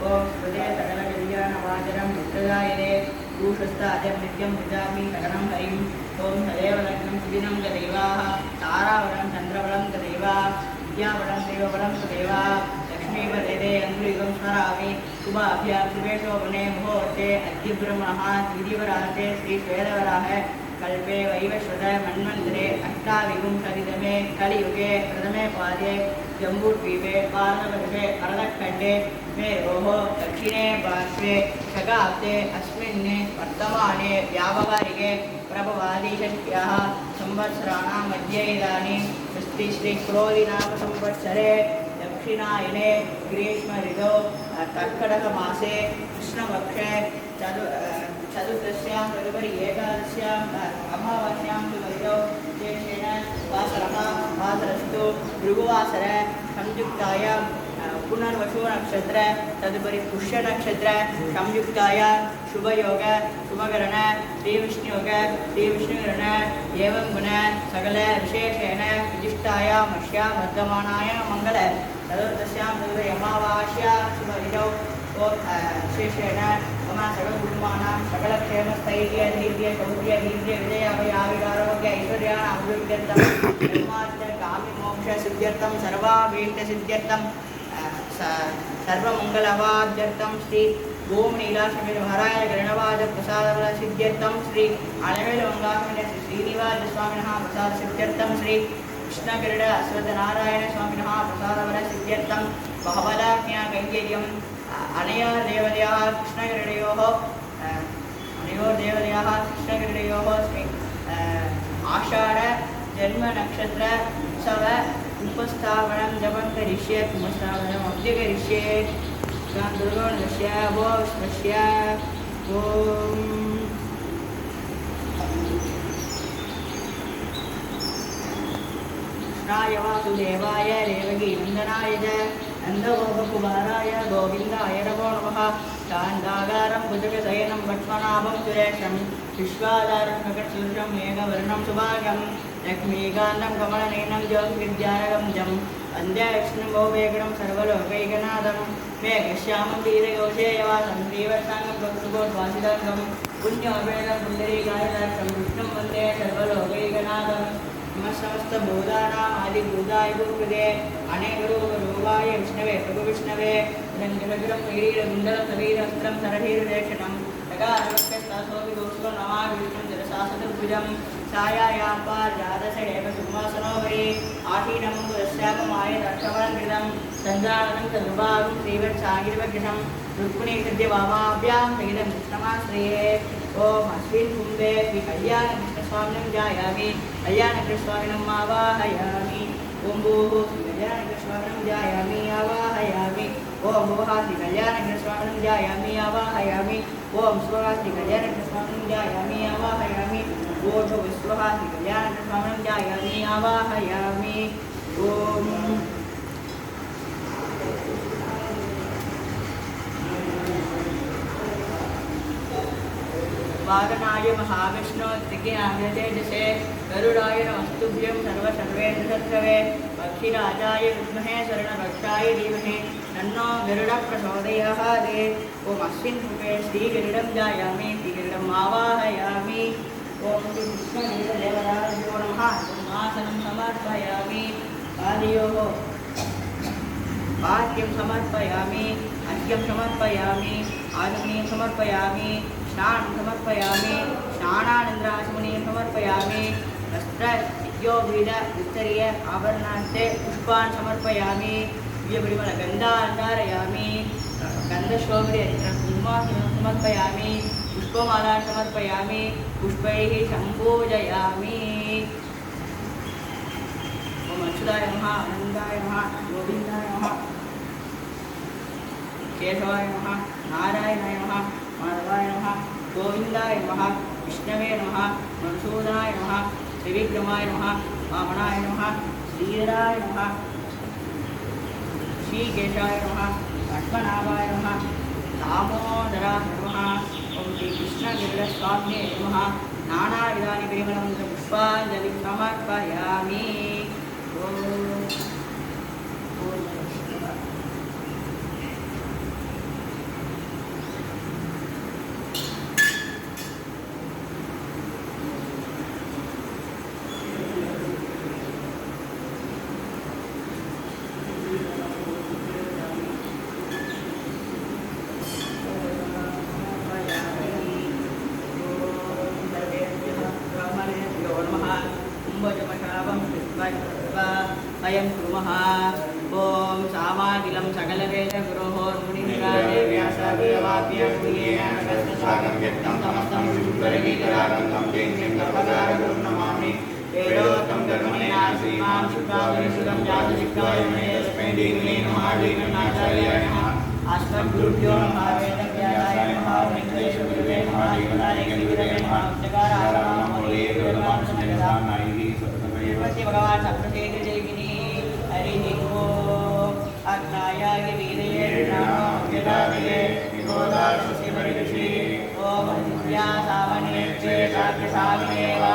ओम हृदय सकल कल्याण वाचरम मुक्तदायिने भूषस्ताजं नित्यं भजामि सकलं हरिं ओम हरेव लग्नं सुदिनं तदेवाः तारावरं चन्द्रवरं तदेवा विद्यावरं देववरं तदेवा लक्ष्मीवरदे अङ्गुलिकं स्मरामि शुभाभ्यां शुभेशोभने मुहूर्ते अद्यब्रह्मणः द्वितीयवराते श्रीश्वेतवराह कल्पे वैवस्वत मन्वन्तरे अष्टाविंशतितमे कलियुगे प्रथमे पादे जम्बूद्वीपे भारतवर्षे भरतखण्डे मेरोः दक्षिणे पार्श्वे शकाब्दे अस्मिन् वर्तमाने व्यावहारिके प्रभवादिषष्ट्याः संवत्सराणां मध्ये इदानीं श्रीक्रोधिनामसंवत्सरे दक्षिणायने ग्रीष्म ऋतौ कर्कटकमासे कृष्णपक्षे चतुर्दश्यां तदुपरि एकादश्याम् अमावास्यां ऋतौ विशेषेण वासरस्तु भृगुवासर संयुक्तायां पुनर्वसु नक्षत्र तदुपरि पुष्य नक्षत्र संयुक्तायां शुभयोग शुभकरण श्रीविष्णुयोग श्रीविष्णुकरण एवं गुण सकल विशेषेण विशिष्टायां मष्यां वर्धमानाय मंगल चतुर्दश्यां तदुपरि अमावास्या शुभऋतौ विशेषेण मम सकलकुटुम्बानां सकलक्षेमस्थैर्य धैर्य शौर्य वीर्य विजय अभय आयुरारोग्य ऐश्वर्याणाभिवृद्ध्यर्थं धर्मार्थ काम्यमोक्ष सिद्ध्यर्थं सर्वाभीष्टसिद्ध्यर्थं सर्वमङ्गलवाद्यर्थं श्री ओम नीलासमेत महाराज गणवाद प्रसाद सिद्ध्यर्थं श्री अलमेल मंगासमेत श्री श्रीनिवास स्वामिनः प्रसाद सिद्ध्यर्थं श्री कृष्णकिरीट अश्वत्थनारायण स्वामिनः प्रसाद सिद्ध्यर्थं बहवलाज्ञा कैंकर्यं अनयोर देवतयाः कृष्णकिरीटयोः श्री आषाढ़ जन्म नक्षत्र उत्सव उपस्थापनं जपं करिष्ये उपस्थापनम् अद्य करिष्ये दुर्गोणस्य वो विश्वस्य ओम कृष्णाय वासुदेवाय देवकी नंदनाय च नन्दगोपकुमाराय गोविन्दाय नमो नमः शान्ताकारं भुजगशयनं पद्मनाभं सुरेशं विश्वाधारं गगनसदृशं मेघवर्णं सुभागं लक्ष्मीकान्तं कमलनयनं ज्योतिर्विद्यारकं जं वन्दे विष्णुं वेगणं सर्वलोकैकनाथं मेघश्यामं वीरगौशेयवासं श्रीवत्साङ्गं भक्तुकोद्वासिताङ्गं पुण्योपेदं पुण्डरीकायदाक्षं विष्णुं वन्दे सर्वलोकैकनाथं समस्त भूतानाम् आदिभूताय भूकृते अनेकरूपरूपाय विष्णवे प्रभुविष्णवे रङ्गरगरं वीरकुण्डलं शरीरवस्त्रं सरहीरदेक्षणं तगारवक्षस्थासोऽपि दोषो नमामि विष्णुं जलशासनभुजं छायायां पारिजातसडेव सुखमासनोपरि आसीनं पुरस्यापमाय रक्षवलं कृतं सञ्जानं तदुभागं श्रीवत्सागिरवकृतं रुक्मिणीकृत्यवामाभ्यां सहितं कृष्णमाश्रये ओम अस्मिन् कुम्भे श्रीकल्याणकृष्णस्वामिनं ध्यायामि कल्याणकृष्णस्वामिनम् आवाहयामि ओम भूः श्रीकल्याणकृष्णस्वामिनं ध्यायामि आवाहयामि ओम भुवः श्रीकल्याणकृष्णस्वामिनं ध्यायामि आवाहयामि ओम स्वः श्रीकल्याणकृष्णस्वामिनं ध्यायामि आवाहयामि ओम विश्वः श्रीकल्याणकृष्णस्वामिनं ध्यायामि आवाहयामि ओम वागनाय महाविष्णु त्रिज्ञानतेजसे गरुडाय नमस्तुभ्यं सर्वेन्द्रशत्रवे पक्षिराजाय विद्महे शरणभक्षाय धीमहि तन्नो गरुडः प्रचोदयात् ओम अस्मिन् रूपे श्रीगरुडं ध्यायामि श्रीगरुडम् आवाहयामि ओम श्रीकृष्णदेवरायो नमः सिंहासनं समर्पयामि पादयोः पाद्यं समर्पयामि अर्घ्यं समर्पयामि आचमनीयं समर्पयामि स्नानं समर्पयामि स्नानानन्तराचमनीयं समर्पयामि वस्त्रयोगविध उत्तरीय आभरणान्ते पुष्पान् समर्पयामि दिव्यपरिमलगन्धान् धारयामि गन्धशोभिकुङ्कुमार्चनं समर्पयामि पुष्पमालान् समर्पयामि पुष्पैः सम्पूजयामि ओम अच्युताय नमः आनन्दाय नमः गोविन्दाय नमः केशवाय नमः नारायणाय नमः माधवाय नमः गोविन्दाय नमः विष्णवे नमः मधुसूदनाय नमः त्रिविक्रमाय नमः वामनाय नमः श्रीधराय नमः श्रीकेशाय नमः पद्मनाभाय नमः दामोदराय नमः ओम श्रीकृष्णगिरिस्वामिने नमः नानाविधानि परिमलमन्त्रपुष्पाञ्जलिं समर्पयामि। अयं कुर्मः। ॐ सामाखिलं सकलवेदगुरोः मुनिराजे व्यासदेवाभ्यर्थियेन सहस्रशाकं व्यक्तं समस्तं विशुद्धरविकरागं चैन्यं सर्वकारगुरुं नमामि। वेदोक्तं धर्मणेन श्रीमान् शुद्धाविशुद्धं जातशिक्षाय मे तस्मै देहिने नमः देवनाचार्याय नमः। अस्मद्गुरुभ्यो नमः वेदव्यासाय नमः वेङ्कटेश्वरगुरुवे नमः देवनायकगुरुवे नमः जगाराममौले वेदवांशनगदानायिः सप्तमयेवति भगवान् सप्तशेखरजैगिनी हरिः ओम् अग्नायाय वीरये नामोऽव्यदादये विनोदाशस्य परिदृशि ओम विद्या सामने चेताग्रसामने वा